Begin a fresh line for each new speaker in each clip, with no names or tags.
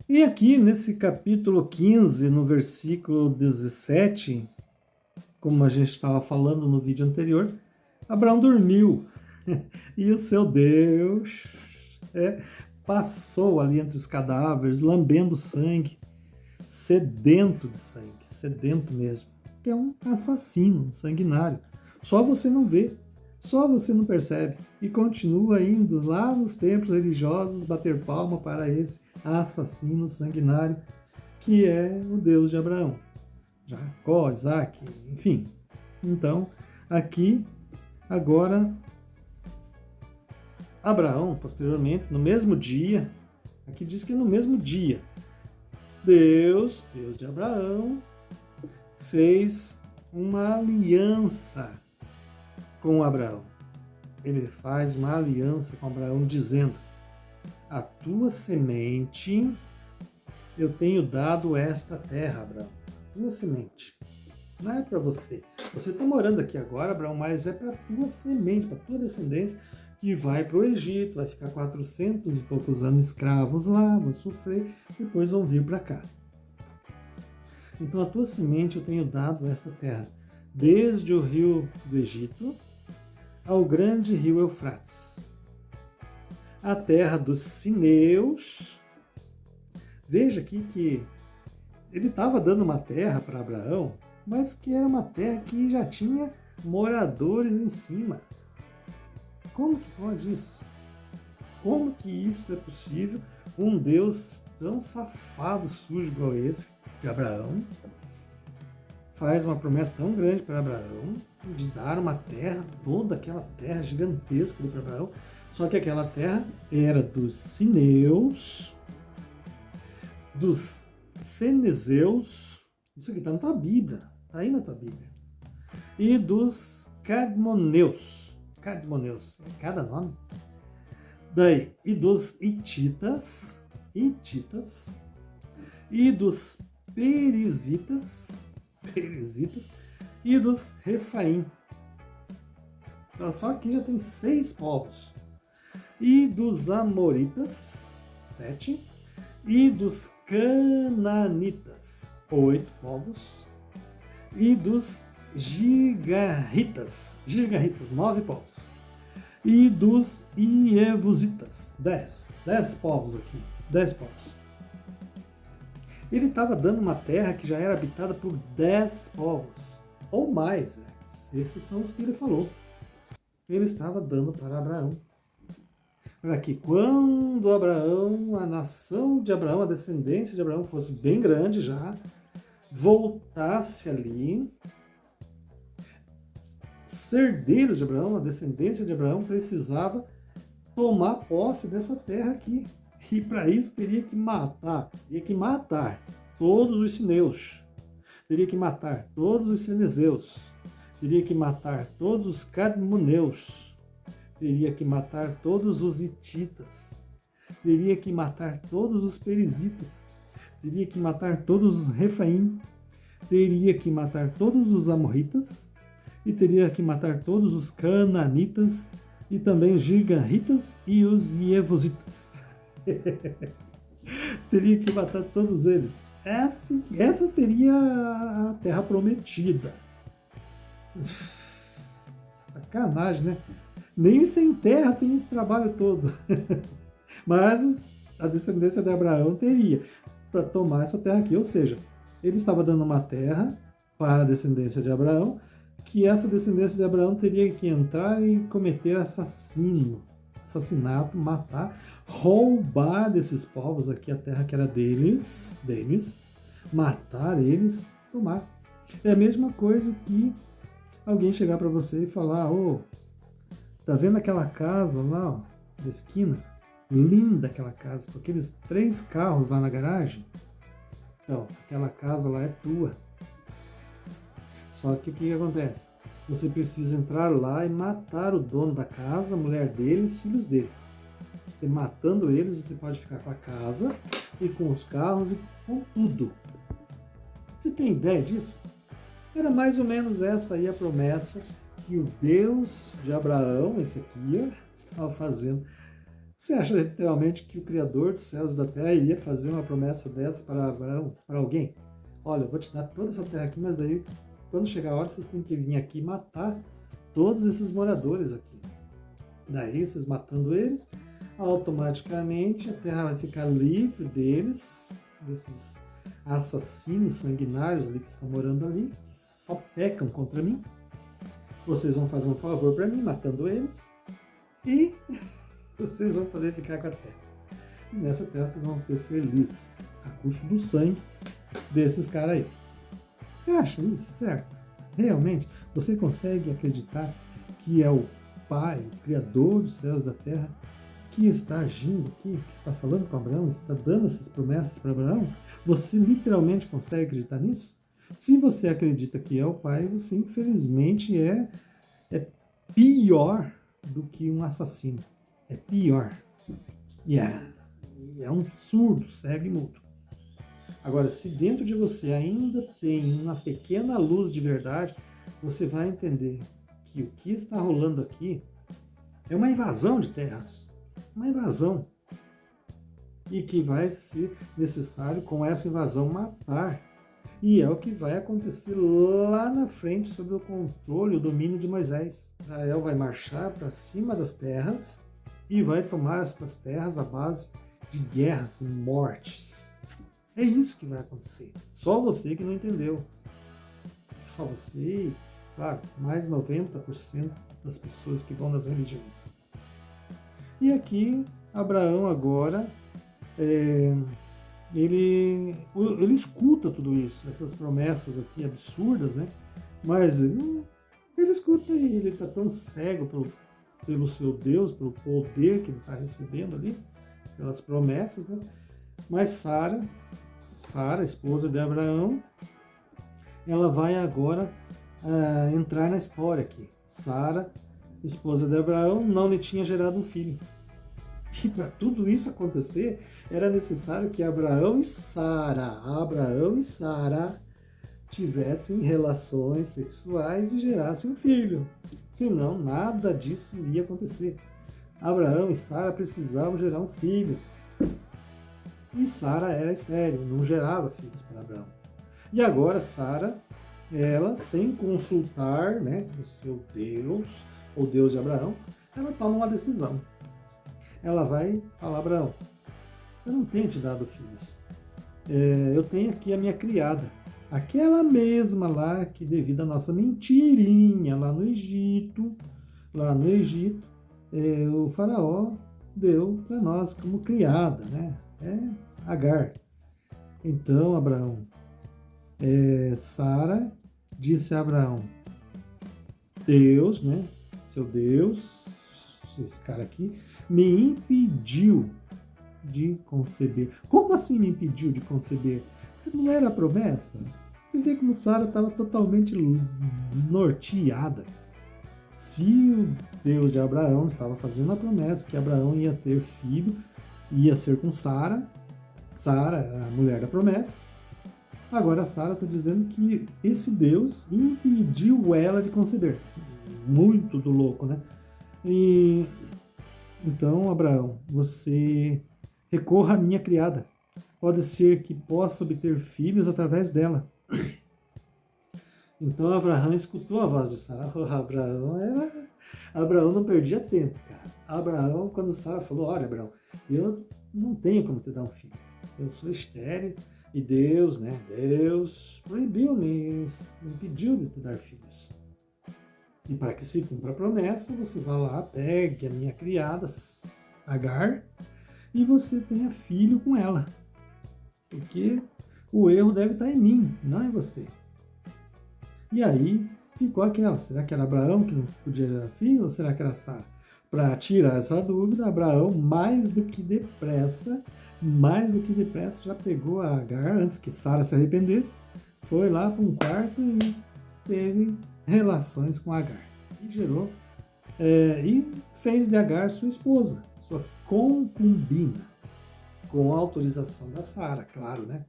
E aqui nesse capítulo 15, no versículo 17, como a gente estava falando no vídeo anterior, Abraão dormiu e o seu Deus passou ali entre os cadáveres, lambendo sangue, sedento de sangue, sedento mesmo, que é um assassino, um sanguinário. Só você não vê, só você não percebe e continua indo lá nos templos religiosos bater palma para esse assassino sanguinário que é o Deus de Abraão, Jacó, Isaac, enfim. Então, aqui, agora, Abraão, posteriormente, no mesmo dia, aqui diz que no mesmo dia, Deus de Abraão, fez uma aliança com Abraão. Ele faz uma aliança com Abraão dizendo: a tua semente eu tenho dado esta terra, Abraão. A tua semente. Não é para você. Você está morando aqui agora, Abraão, mas é para a tua semente, para a tua descendência, que vai para o Egito, vai ficar 400 e poucos anos escravos lá, vão sofrer, depois vão vir para cá. Então a tua semente eu tenho dado esta terra, desde o rio do Egito ao grande rio Eufrates, a terra dos sineus. Veja aqui que ele estava dando uma terra para Abraão, mas que era uma terra que já tinha moradores em cima. Como que pode isso? Como que isso é possível? Um Deus tão safado, sujo igual esse, de Abraão, faz uma promessa tão grande para Abraão, de dar uma terra, toda aquela terra gigantesca para Abraão, só que aquela terra era dos sineus, dos cenezeus, isso aqui está na tua Bíblia, está aí na tua Bíblia, e dos cadmoneus, é cada nome, daí, e dos hititas, e dos perizitas, e dos refaim. Então, só aqui já tem 6 povos. E dos amoritas, 7, e dos cananitas, 8 povos, e dos gigarritas, 9 povos, e dos ievusitas, 10 povos aqui, 10 povos. Ele estava dando uma terra que já era habitada por 10 povos, ou mais, esses são os que ele falou. Ele estava dando para Abraão. Para que quando Abraão, a nação de Abraão, a descendência de Abraão fosse bem grande já, voltasse ali, os herdeiros de Abraão, a descendência de Abraão, precisava tomar posse dessa terra aqui. E para isso teria que matar todos os sineus, teria que matar todos os cenezeus, teria que matar todos os cadmoneus, teria que matar todos os hititas, teria que matar todos os perizitas, teria que matar todos os refaim, teria que matar todos os amorritas, e teria que matar todos os cananitas, e também os gigarritas e os ievusitas. Teria que matar todos eles. Essa seria a terra prometida. Sacanagem, né? Nem sem terra tem esse trabalho todo. Mas a descendência de Abraão teria para tomar essa terra aqui. Ou seja, ele estava dando uma terra para a descendência de Abraão, que essa descendência de Abraão teria que entrar e cometer assassinato, matar, roubar desses povos aqui a terra que era deles, matar eles, tomar. É a mesma coisa que alguém chegar para você e falar: tá vendo aquela casa lá, ó, da esquina? Linda aquela casa, com aqueles 3 carros lá na garagem. Então, aquela casa lá é tua. Só que o que acontece? Você precisa entrar lá e matar o dono da casa, a mulher dele e os filhos dele. Você matando eles, você pode ficar com a casa e com os carros e com tudo. Você tem ideia disso? Era mais ou menos essa aí a promessa que o Deus de Abraão, esse aqui, estava fazendo. Você acha literalmente que o Criador dos céus e da terra iria fazer uma promessa dessa para Abraão, para alguém? Olha, eu vou te dar toda essa terra aqui, mas daí, quando chegar a hora, vocês têm que vir aqui e matar todos esses moradores aqui. Daí, vocês matando eles, automaticamente a terra vai ficar livre deles, desses assassinos sanguinários ali que estão morando ali, que só pecam contra mim. Vocês vão fazer um favor para mim, matando eles, e vocês vão poder ficar com a terra. E nessa terra vocês vão ser felizes, a custo do sangue desses caras aí. Você acha isso certo? Realmente, você consegue acreditar que é o Pai, o Criador dos céus e da terra, que está agindo aqui, que está falando com Abraão, está dando essas promessas para Abraão? Você literalmente consegue acreditar nisso? Se você acredita que é o Pai, você infelizmente é pior do que um assassino. É pior. É um surdo, cego e mudo. Agora, se dentro de você ainda tem uma pequena luz de verdade, você vai entender que o que está rolando aqui é uma invasão de terras. Uma invasão. E que vai ser necessário, com essa invasão, matar. E é o que vai acontecer lá na frente, sob o controle, o domínio de Moisés. Israel vai marchar para cima das terras e vai tomar estas terras à base de guerras e mortes. É isso que vai acontecer. Só você que não entendeu. Só você e, claro, mais 90% das pessoas que vão nas religiões. E aqui, Abraão agora, ele escuta tudo isso, essas promessas aqui absurdas, né? Mas ele escuta e ele está tão cego pelo seu Deus, pelo poder que ele está recebendo ali, pelas promessas, né? Mas Sara, esposa de Abraão, ela vai agora entrar na história aqui. Sara, esposa de Abraão, não lhe tinha gerado um filho. E para tudo isso acontecer, era necessário que Abraão e Sara tivessem relações sexuais e gerassem um filho. Senão, nada disso iria acontecer. Abraão e Sara precisavam gerar um filho. E Sara era estéril, não gerava filhos para Abraão. E agora Sara, ela, sem consultar, né, o seu Deus, o Deus de Abraão, ela toma uma decisão. Ela vai falar: Abraão, eu não tenho te dado filhos. Eu tenho aqui a minha criada. Aquela mesma lá que, devido à nossa mentirinha lá no Egito, o faraó deu para nós como criada, né? Agar. Então, Abraão, Sara disse a Abraão: Deus, né? Seu Deus, esse cara aqui, me impediu de conceber. Como assim me impediu de conceber? Não era a promessa? Você vê como Sara estava totalmente desnorteada. Se o Deus de Abraão estava fazendo a promessa que Abraão ia ter filho, ia ser com Sara, Sara, a mulher da promessa, agora Sara está dizendo que esse Deus impediu ela de conceber. Muito do louco, né? E então, Abraão, você recorra à minha criada. Pode ser que possa obter filhos através dela. Então Abraão escutou a voz de Sara. Abraão não perdia tempo, cara. Abraão, quando Sara falou: olha, Abraão, eu não tenho como te dar um filho. Eu sou estéril e Deus, né? Deus proibiu-me, impediu de te dar filhos. E para que se cumpra a promessa, você vá lá, pegue a minha criada, Agar, e você tenha filho com ela. Porque o erro deve estar em mim, não em você. E aí ficou aquela: será que era Abraão que não podia dar filho ou será que era Sara? Para tirar essa dúvida, Abraão, mais do que depressa, já pegou a Agar, antes que Sara se arrependesse, foi lá para um quarto e teve relações com Agar. E gerou, e fez de Agar sua esposa, sua concubina, com a autorização da Sara, claro, né?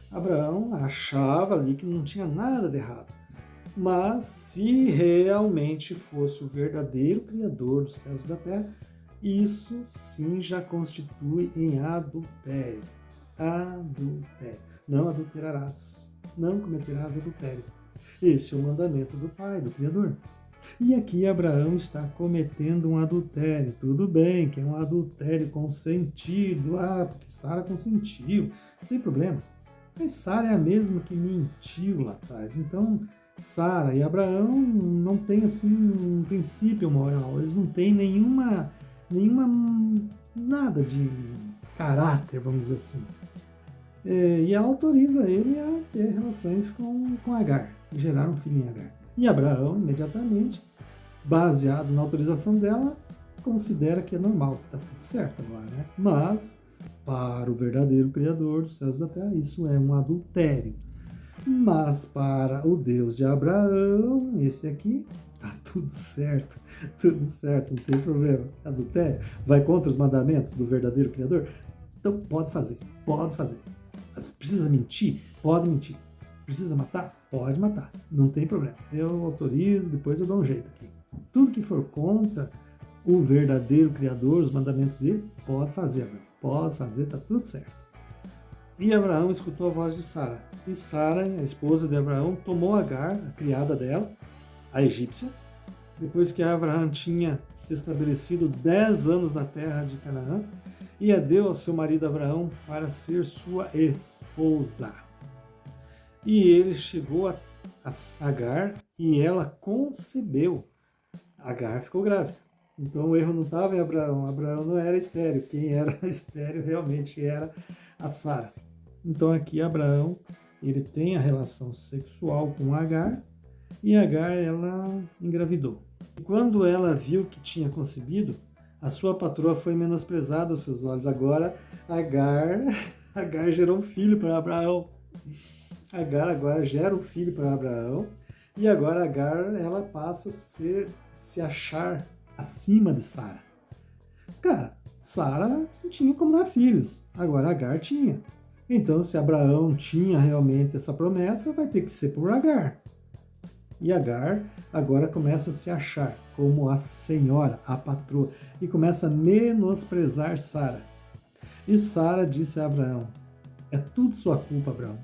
Abraão achava ali que não tinha nada de errado. Mas se realmente fosse o verdadeiro Criador dos céus e da terra, Isso sim já constitui em adultério. Adultério. Não adulterarás. Não cometerás adultério. Esse é o mandamento do Pai, do Criador. E aqui Abraão está cometendo um adultério. Tudo bem que é um adultério consentido. Porque Sara consentiu. Não tem problema. Mas Sara é a mesma que mentiu lá atrás. Então, Sara e Abraão não têm assim um princípio moral. Eles não têm nenhuma nada de caráter, vamos dizer assim. E ela autoriza ele a ter relações com Agar, gerar um filho em Agar. E Abraão, imediatamente, baseado na autorização dela, considera que é normal, que está tudo certo agora, né? Mas, para o verdadeiro Criador dos céus e da terra, isso é um adultério. Mas para o Deus de Abraão, esse aqui, tá tudo certo, não tem problema. Adultério vai contra os mandamentos do verdadeiro Criador? Então pode fazer. Precisa mentir? Pode mentir. Precisa matar? Pode matar, não tem problema. Eu autorizo, depois eu dou um jeito aqui. Tudo que for contra o verdadeiro Criador, os mandamentos dele, pode fazer, Abraão. Pode fazer, tá tudo certo. E Abraão escutou a voz de Sara. E Sara, a esposa de Abraão, tomou Agar, a criada dela, a egípcia, depois que Abraão tinha se estabelecido 10 anos na terra de Canaã, e a deu ao seu marido Abraão para ser sua esposa. E ele chegou a Agar e ela concebeu. Agar ficou grávida. Então o erro não estava em Abraão. Abraão não era estéril. Quem era estéril realmente era a Sara. Então aqui Abraão, ele tem a relação sexual com Agar e Agar, ela engravidou. E quando ela viu que tinha concebido, a sua patroa foi menosprezada aos seus olhos. Agora Agar gerou um filho para Abraão. Agar agora gera um filho para Abraão e agora Agar, ela passa a se achar acima de Sara. Cara, Sara não tinha como dar filhos, agora Agar tinha. Então, se Abraão tinha realmente essa promessa, vai ter que ser por Agar. E Agar agora começa a se achar como a senhora, a patroa, e começa a menosprezar Sara. E Sara disse a Abraão: é tudo sua culpa, Abraão.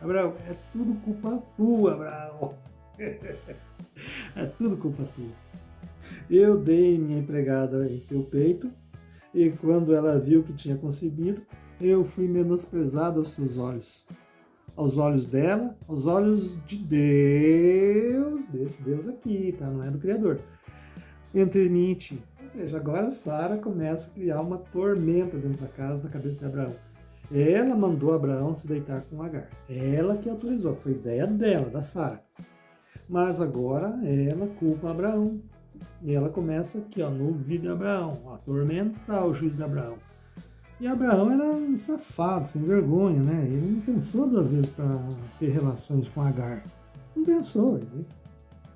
Abraão, é tudo culpa tua, Abraão. É tudo culpa tua. Eu dei minha empregada em teu peito, e quando ela viu que tinha concebido, eu fui menosprezado aos seus olhos. Aos olhos dela, aos olhos de Deus, desse Deus aqui, tá? Não é do Criador. Entre mim e ti. Ou seja, agora Sara começa a criar uma tormenta dentro da casa, na cabeça de Abraão. Ela mandou Abraão se deitar com Agar. Ela que autorizou, foi ideia dela, da Sara. Mas agora ela culpa Abraão. E ela começa aqui, ó, no ouvido de Abraão, a atormentar o juízo de Abraão. E Abraão era um safado, sem vergonha, né? Ele não pensou 2 vezes para ter relações com Agar. Não pensou. Ele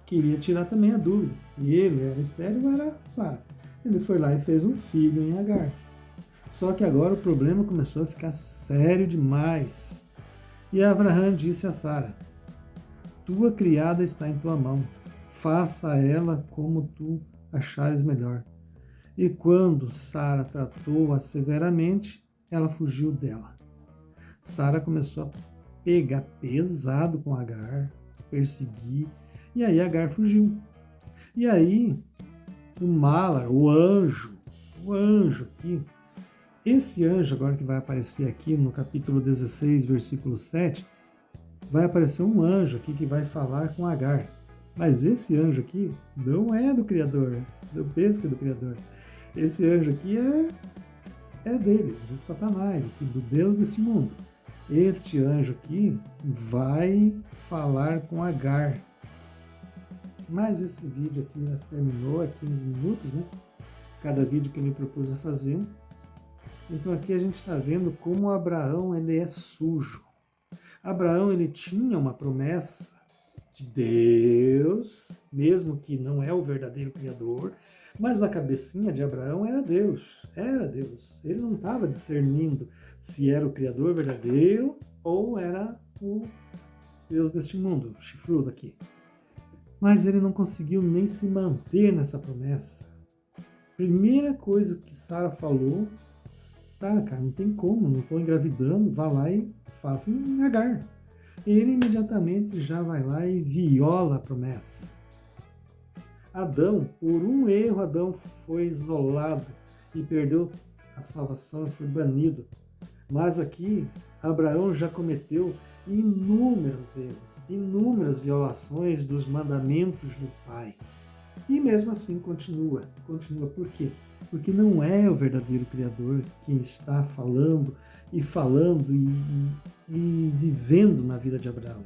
queria tirar também a dúvida se ele era estéril ou era Sara. Ele foi lá e fez um filho em Agar. Só que agora o problema começou a ficar sério demais. E Abraão disse a Sara: tua criada está em tua mão, faça a ela como tu achares melhor. E quando Sara tratou-a severamente, ela fugiu dela. Sara começou a pegar pesado com Agar, perseguir, e aí Agar fugiu. E aí o Malar, o anjo aqui, esse anjo agora que vai aparecer aqui no capítulo 16, versículo 7, vai aparecer um anjo aqui que vai falar com Agar. Mas esse anjo aqui não é do Criador, não penso que é do Criador. Esse anjo aqui é dele, de Satanás, do Deus deste mundo. Este anjo aqui vai falar com Agar. Mas esse vídeo aqui já terminou, é 15 minutos, né? Cada vídeo que eu me propus a fazer. Então aqui a gente está vendo como Abraão ele é sujo. Abraão ele tinha uma promessa de Deus, mesmo que não é o verdadeiro Criador, mas na cabecinha de Abraão era Deus. Ele não estava discernindo se era o Criador verdadeiro ou era o Deus deste mundo, o chifrudo aqui. Mas ele não conseguiu nem se manter nessa promessa. Primeira coisa que Sara falou, tá, cara, não tem como, não estou engravidando, vá lá e faça um Agar. Ele imediatamente já vai lá e viola a promessa. Adão, por um erro, Adão foi isolado e perdeu a salvação e foi banido. Mas aqui, Abraão já cometeu inúmeros erros, inúmeras violações dos mandamentos do Pai. E mesmo assim continua. Continua por quê? Porque não é o verdadeiro Criador quem está falando e vivendo na vida de Abraão.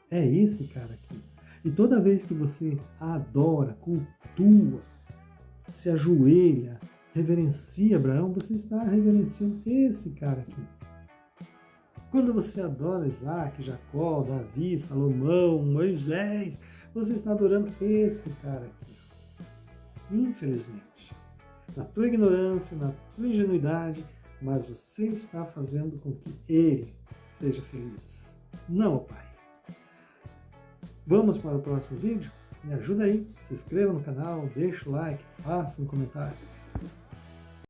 É esse cara aqui. E toda vez que você adora, cultua, se ajoelha, reverencia Abraão, você está reverenciando esse cara aqui. Quando você adora Isaac, Jacó, Davi, Salomão, Moisés, você está adorando esse cara aqui. Infelizmente, na tua ignorância, na tua ingenuidade, mas você está fazendo com que ele seja feliz, não o Pai. Vamos para o próximo vídeo? Me ajuda aí, se inscreva no canal, deixa o like, faça um comentário.